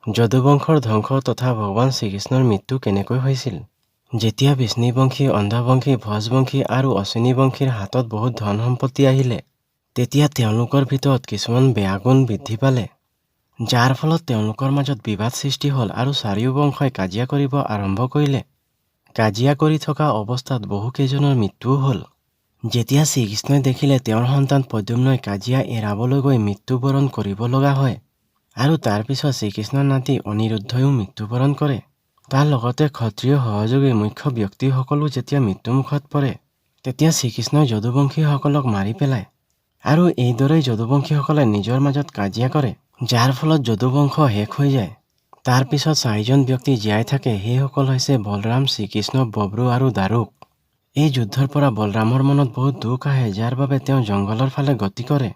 যদুবংশৰ ধ্বংস তথা ভগৱান শ্ৰীকৃষ্ণৰ মৃত্যু কেনেকৈ হৈছিল? যেতিয়া বিষ্ণুবংশী, অন্ধবংশী, ভজবংশী আৰু অশ্বিনীবংশীৰ হাতত বহুত ধন সম্পত্তি আহিলে, তেতিয়া তেওঁলোকৰ ভিতৰত কিছুমান বেয়া গুণ বৃদ্ধি পালে, যাৰ ফলত তেওঁলোকৰ মাজত বিবাদ সৃষ্টি হ'ল আৰু চাৰিও বংশই কাজিয়া কৰিব আৰম্ভ কৰিলে। কাজিয়া কৰি থকা অৱস্থাত বহুকেইজনৰ মৃত্যুও হ'ল। যেতিয়া শ্ৰীকৃষ্ণই দেখিলে তেওঁৰ সন্তান প্ৰদ্যুম্নই কাজিয়া এৰাবলৈ গৈ মৃত্যুবৰণ কৰিব লগা হয় আৰু তাৰ পিছত শ্ৰীকৃষ্ণৰ নাতি অনিৰুদ্ধইও মৃত্যুবৰণ কৰে, তাৰ লগতে ক্ষত্ৰিয় সহযোগী মুখ্য ব্যক্তিসকলো যেতিয়া মৃত্যুমুখত পৰে, তেতিয়া শ্ৰীকৃষ্ণই যদুবংশীসকলক মাৰি পেলায় আৰু এইদৰেই যদুবংশীসকলে নিজৰ মাজত কাজিয়া কৰে, যাৰ ফলত যদুবংশ শেষ হৈ যায়। তাৰ পিছত চাৰিজন ব্যক্তি জীয়াই থাকে, সেইসকল হৈছে বলৰাম, শ্ৰীকৃষ্ণ, বব্ৰু আৰু দাৰুক। এই যুদ্ধৰ পৰা বলৰামৰ মনত বহুত দুখ আহে, যাৰ বাবে তেওঁ জংঘলৰ ফালে গতি কৰে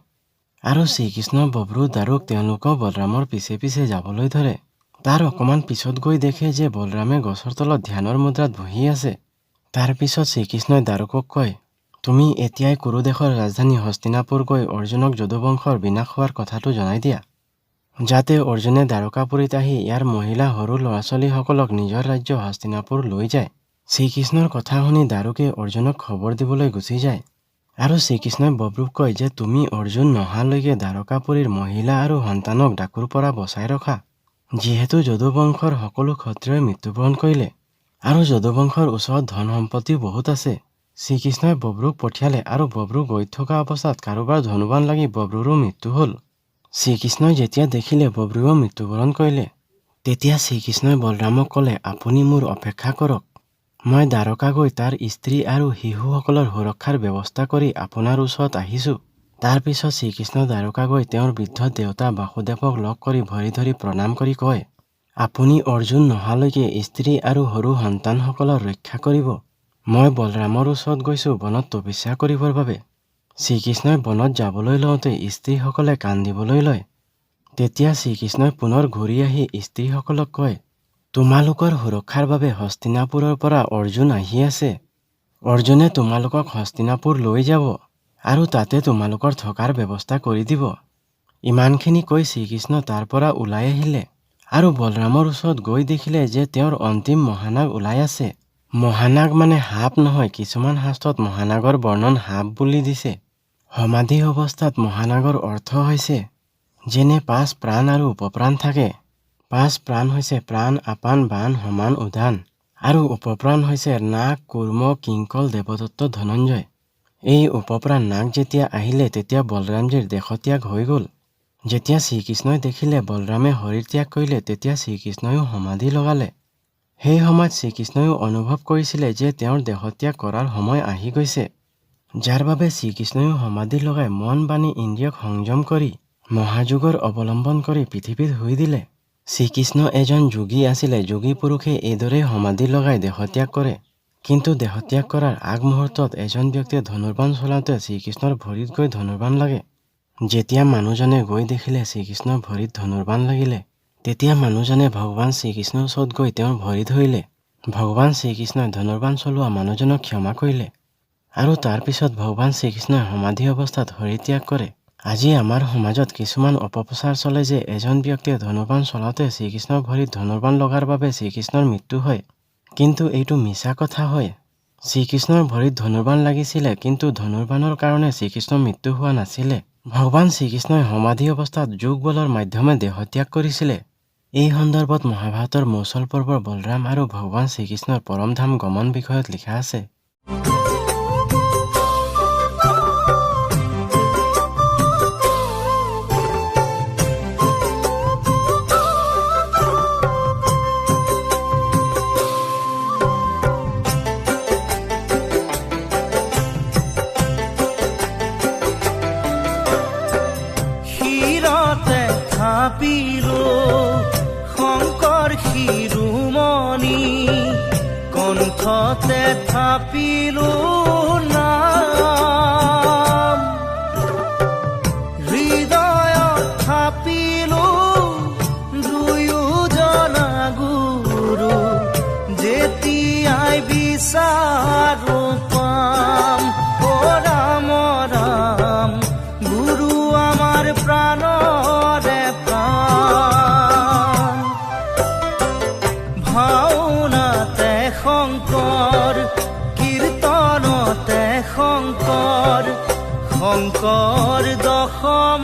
আৰু শ্ৰীকৃষ্ণ, বব্ৰু, দাৰুক তেওঁলোকেও বলৰামৰ পিছে পিছে যাবলৈ ধৰে। তাৰ অকণমান পিছত গৈ দেখে যে বলৰামে গছৰ তলত ধ্যানৰ মুদ্ৰাত বহি আছে। তাৰ পিছত শ্ৰীকৃষ্ণই দাৰুকক কয়, তুমি এতিয়াই কুৰু দেশৰ ৰাজধানী হস্তিনাপুৰ গৈ অৰ্জুনক যদুবংশৰ বিনাশ হোৱাৰ কথাটো জনাই দিয়া, যাতে অৰ্জুনে দ্বাৰকাপুৰীত আহি ইয়াৰ মহিলা সৰু ল'ৰা ছোৱালীসকলক নিজৰ ৰাজ্য হস্তিনাপুৰ লৈ যায়। শ্ৰীকৃষ্ণৰ কথা শুনি দাৰুকে অৰ্জুনক খবৰ দিবলৈ গুচি যায় আৰু শ্ৰীকৃষ্ণই বব্ৰুক কয় যে তুমি অৰ্জুন নহালৈকে দ্বাৰকাপুৰীৰ মহিলা আৰু সন্তানক ডাকুৰ পৰা বচাই ৰখা, যিহেতু যদুবংশৰ সকলো ক্ষত্ৰিয়ই মৃত্যুবৰণ কৰিলে আৰু যদুবংশৰ ওচৰত ধন সম্পত্তিও বহুত আছে। শ্ৰীকৃষ্ণই বব্ৰুক পঠিয়ালে আৰু বব্ৰু গৈ থকা অৱস্থাত কাৰোবাৰ ধনুবান লাগি বব্ৰুৰো মৃত্যু হ'ল। শ্ৰীকৃষ্ণই যেতিয়া দেখিলে বব্ৰুৱেও মৃত্যুবৰণ কৰিলে, তেতিয়া শ্ৰীকৃষ্ণই বলৰামক ক'লে, আপুনি মোৰ অপেক্ষা কৰক, মই দ্বাৰকা গৈ তাৰ স্ত্ৰী আৰু শিশুসকলৰ সুৰক্ষাৰ ব্যৱস্থা কৰি আপোনাৰ ওচৰত আহিছোঁ। তাৰ পিছত শ্ৰীকৃষ্ণ দ্বাৰকা গৈ তেওঁৰ বৃদ্ধ দেউতা বাসুদেৱক লগ কৰি ভৰি ধৰি প্ৰণাম কৰি কয়, আপুনি অৰ্জুন নহালৈকে স্ত্ৰী আৰু সৰু সন্তানসকলৰ ৰক্ষা কৰিব। মই বলৰামৰ ওচৰত গৈছোঁ বনত তপস্যা কৰিবৰ বাবে। শ্ৰীকৃষ্ণই বনত যাবলৈ লওঁতে স্ত্ৰীসকলে কান্দিবলৈ লয়। তেতিয়া শ্ৰীকৃষ্ণই পুনৰ ঘূৰি আহি স্ত্ৰীসকলক কয়, তোমালোকৰ সুৰক্ষাৰ বাবে হস্তিনাপুৰৰ পৰা অৰ্জুন আহি আছে। অৰ্জুনে তোমালোকক হস্তিনাপুৰ লৈ যাব আৰু তাতে তোমালোকৰ থকাৰ ব্যৱস্থা কৰি দিব। ইমানখিনি কৈ শ্ৰীকৃষ্ণ তাৰ পৰা ওলাই আহিলে আৰু বলৰামৰ ওচৰত গৈ দেখিলে যে তেওঁৰ অন্তিম মহানাগ ওলাই আছে। মহানাগ মানে সাপ নহয়, কিছুমান শাস্ত্ৰত মহানাগৰ বৰ্ণন সাপ বুলি দিছে। সমাধি অৱস্থাত মহানাগৰ অৰ্থ হৈছে যেনে 5 প্ৰাণ আৰু উপপ্ৰাণ থাকে। 5 প্ৰাণ হৈছে প্ৰাণ, আপান, বান, সমান, উদান আৰু উপপ্ৰাণ হৈছে নাগ, কুৰ্ম, কিংকল, দেৱদত্ত, ধনঞ্জয়। এই উপপ্ৰাণ নাগ যেতিয়া আহিলে তেতিয়া বলৰামজীৰ দেহত্যাগ হৈ গ'ল। যেতিয়া শ্ৰীকৃষ্ণই দেখিলে বলৰামে শৰীৰ ত্যাগ কৰিলে, তেতিয়া শ্ৰীকৃষ্ণইও সমাধি লগালে। সেই সময়ত শ্ৰীকৃষ্ণইও অনুভৱ কৰিছিলে যে তেওঁৰ দেহত্যাগ কৰাৰ সময় আহি গৈছে, যাৰ বাবে শ্ৰীকৃষ্ণইও সমাধি লগাই মন, বাণী, ইন্দ্ৰিয়ক সংযম কৰি মহাযোগৰ অৱলম্বন কৰি পৃথিৱীত শুই দিলে। শ্ৰীকৃষ্ণ এজন যোগী আছিলে। যোগী পুৰুষে এইদৰে সমাধি লগাই দেহত্যাগ কৰে। কিন্তু দেহত্যাগ কৰাৰ আগমুহূৰ্তত এজন ব্যক্তিয়ে ধনুৰ্বাণ চলাওঁতে শ্ৰীকৃষ্ণৰ ভৰিত গৈ ধনুৰ্বাণ লাগে। যেতিয়া মানুহজনে গৈ দেখিলে শ্ৰীকৃষ্ণৰ ভৰিত ধনুৰ্বাণ লাগিলে, তেতিয়া মানুহজনে ভগৱান শ্ৰীকৃষ্ণৰ ওচৰত গৈ তেওঁৰ ভৰি ধৰিলে। ভগৱান শ্ৰীকৃষ্ণই ধনুৰ্বাণ চলোৱা মানুহজনক ক্ষমা কৰিলে আৰু তাৰ পিছত ভগৱান শ্ৰীকৃষ্ণই সমাধি অৱস্থাত শৰীৰ ত্যাগ কৰে। আজি আমাৰ সমাজত কিছুমান অপপ্ৰচাৰ চলে যে এজন ব্যক্তিয়ে ধনুৰ্বাণ চলাওঁতে শ্ৰীকৃষ্ণৰ ভৰিত ধনুৰ্বাণ লগাৰ বাবে শ্ৰীকৃষ্ণৰ মৃত্যু হয়, কিন্তু এইটো মিছা কথা হয়। শ্ৰীকৃষ্ণৰ ভৰিত ধনুৰ্বাণ লাগিছিলে, কিন্তু ধনুৰ্বাণৰ কাৰণে শ্ৰীকৃষ্ণৰ মৃত্যু হোৱা নাছিলে। ভগৱান শ্ৰীকৃষ্ণই সমাধি অৱস্থাত যোগ বলৰ মাধ্যমে দেহত্যাগ কৰিছিলে। এই সন্দৰ্ভত মহাভাৰতৰ মৌচল পৰ্বৰ বলৰাম আৰু ভগৱান শ্ৰীকৃষ্ণৰ পৰমধাম গমন বিষয়ত লিখা আছে। শংকৰ শিৰোমণি কণ্ঠতে থাপিলো নাম, হৃদয়ত থাপিলো দুয়োজনা গুৰু, যেতিয়াই বিচাৰো পাম। ও ৰাম ৰাম গুৰু আমাৰ প্ৰাণৰে প্ৰাণ। শংকৰ দশম